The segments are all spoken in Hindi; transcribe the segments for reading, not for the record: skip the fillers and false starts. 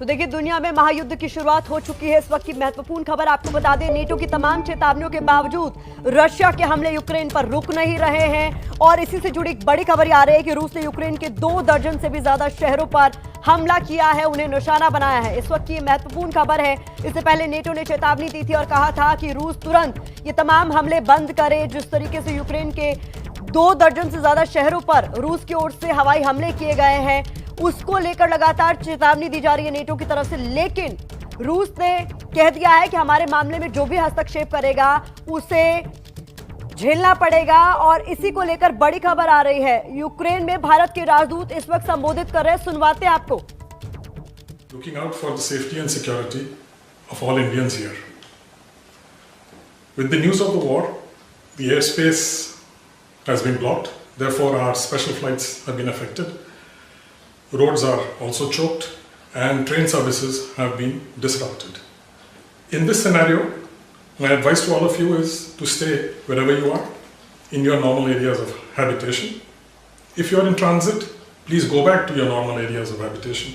तो देखिए, दुनिया में महायुद्ध की शुरुआत हो चुकी है। इस वक्त की महत्वपूर्ण खबर आपको बता दें, नेटो की तमाम चेतावनियों के बावजूद रशिया के हमले यूक्रेन पर रुक नहीं रहे हैं। और इसी से जुड़ी एक बड़ी खबर आ रही है कि रूस ने यूक्रेन के 2 दर्जन से भी ज्यादा शहरों पर हमला किया है, उन्हें निशाना बनाया है। इस वक्त की महत्वपूर्ण खबर है। इससे पहले नेटो ने चेतावनी दी थी और कहा था कि रूस तुरंत ये तमाम हमले बंद करे। जिस तरीके से यूक्रेन के 2 दर्जन से ज्यादा शहरों पर रूस की ओर से हवाई हमले किए गए हैं, उसको लेकर लगातार चेतावनी दी जा रही है नेटो की तरफ से। लेकिन रूस ने कह दिया है कि हमारे मामले में जो भी हस्तक्षेप करेगा उसे झेलना पड़ेगा। और इसी को लेकर बड़ी खबर आ रही है, यूक्रेन में भारत के राजदूत इस वक्त संबोधित कर रहे हैं, सुनवाते हैं आपको। Looking out for the safety and security of all Indians here. With the news of the war, the airspace has been blocked. Therefore, our special flights have been affected. Roads are also choked and train services have been disrupted. In this scenario, my advice to all of you is to stay wherever you are in your normal areas of habitation. If you are in transit, please go back to your normal areas of habitation.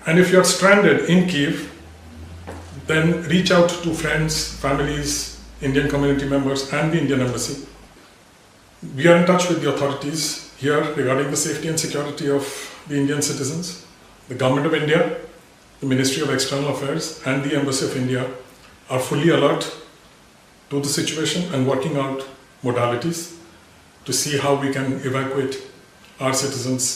And if you are stranded in Kyiv, then reach out to friends, families, Indian community members and the Indian Embassy. We are in touch with the authorities here regarding the safety and security of the Indian citizens. The Government of India, the Ministry of External Affairs and the Embassy of India are fully alert to the situation and working out modalities to see how we can evacuate our citizens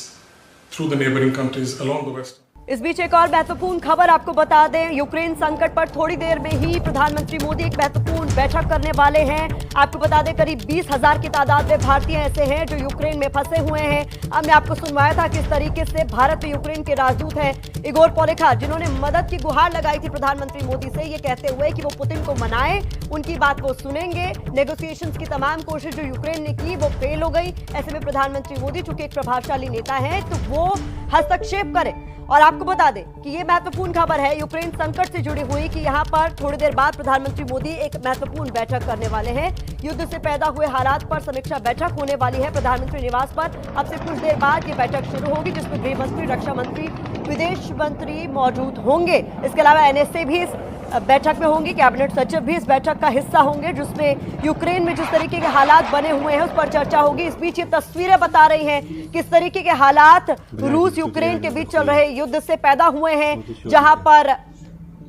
through the neighboring countries along the west. इस बीच एक और महत्वपूर्ण खबर आपको बता दें, यूक्रेन संकट पर थोड़ी देर में ही प्रधानमंत्री मोदी एक महत्वपूर्ण बैठक करने वाले हैं। आपको बता दें, करीब 20,000 की तादाद में भारतीय ऐसे हैं जो यूक्रेन में फंसे हुए हैं। हमने आपको सुनवाया था किस तरीके से भारत में यूक्रेन के राजदूत हैं इगोर पोलेखार, जिन्होंने मदद की गुहार लगाई थी प्रधानमंत्री मोदी से, ये कहते हुए कि वो पुतिन को मनाए, उनकी बात वो सुनेंगे। नेगोशिएशंस की तमाम कोशिश जो यूक्रेन ने की वो फेल हो गई। ऐसे में प्रधानमंत्री मोदी चूंकि एक प्रभावशाली नेता है तो वो हस्तक्षेप करें। और आपको बता दें कि ये महत्वपूर्ण खबर है यूक्रेन संकट से जुड़ी हुई कि यहां पर थोड़ी देर बाद प्रधानमंत्री मोदी एक महत्वपूर्ण बैठक करने वाले हैं। युद्ध से पैदा हुए हालात पर समीक्षा बैठक होने वाली है प्रधानमंत्री निवास पर। अब से कुछ देर बाद ये बैठक शुरू होगी, जिसमें गृह मंत्री, रक्षा मंत्री, विदेश मंत्री मौजूद होंगे। इसके अलावा एनएसए भी इस बैठक में होंगी, कैबिनेट सचिव भी इस बैठक का हिस्सा होंगे, जिसमें यूक्रेन में जिस तरीके के हालात बने हुए हैं उस पर चर्चा होगी। इस बीच ये तस्वीरें बता रही हैं किस तरीके के हालात रूस यूक्रेन के बीच चल रहे युद्ध से पैदा हुए हैं, जहां पर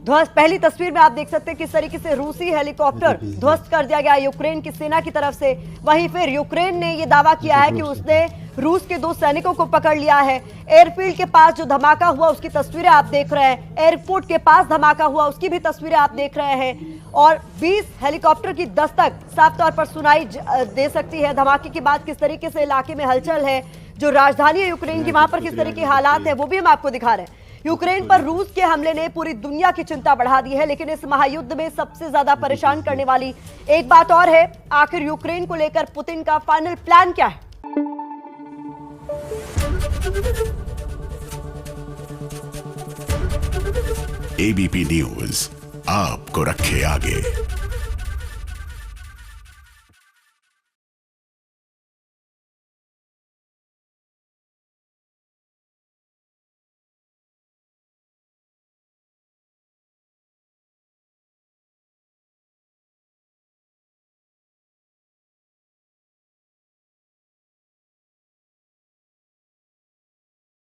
ध्वस्त, पहली तस्वीर में आप देख सकते हैं किस तरीके से रूसी हेलीकॉप्टर ध्वस्त कर दिया गया यूक्रेन की सेना की तरफ से। वहीं फिर यूक्रेन ने यह दावा किया है कि उसने रूस के 2 सैनिकों को पकड़ लिया है। एयरफील्ड के पास जो धमाका हुआ उसकी तस्वीरें आप देख रहे हैं, एयरपोर्ट के पास धमाका हुआ उसकी भी तस्वीरें आप देख रहे हैं। और 20 हेलीकॉप्टर की दस्तक साफ तौर पर सुनाई दे सकती है। धमाके के बाद किस तरीके से इलाके में हलचल है, जो राजधानी है यूक्रेन की, वहां पर किस तरह के हालात है वो भी हम आपको दिखा रहे हैं। यूक्रेन पर रूस के हमले ने पूरी दुनिया की चिंता बढ़ा दी है, लेकिन इस महायुद्ध में सबसे ज्यादा परेशान करने वाली एक बात और है, आखिर यूक्रेन को लेकर पुतिन का फाइनल प्लान क्या है। एबीपी न्यूज आपको रखे आगे।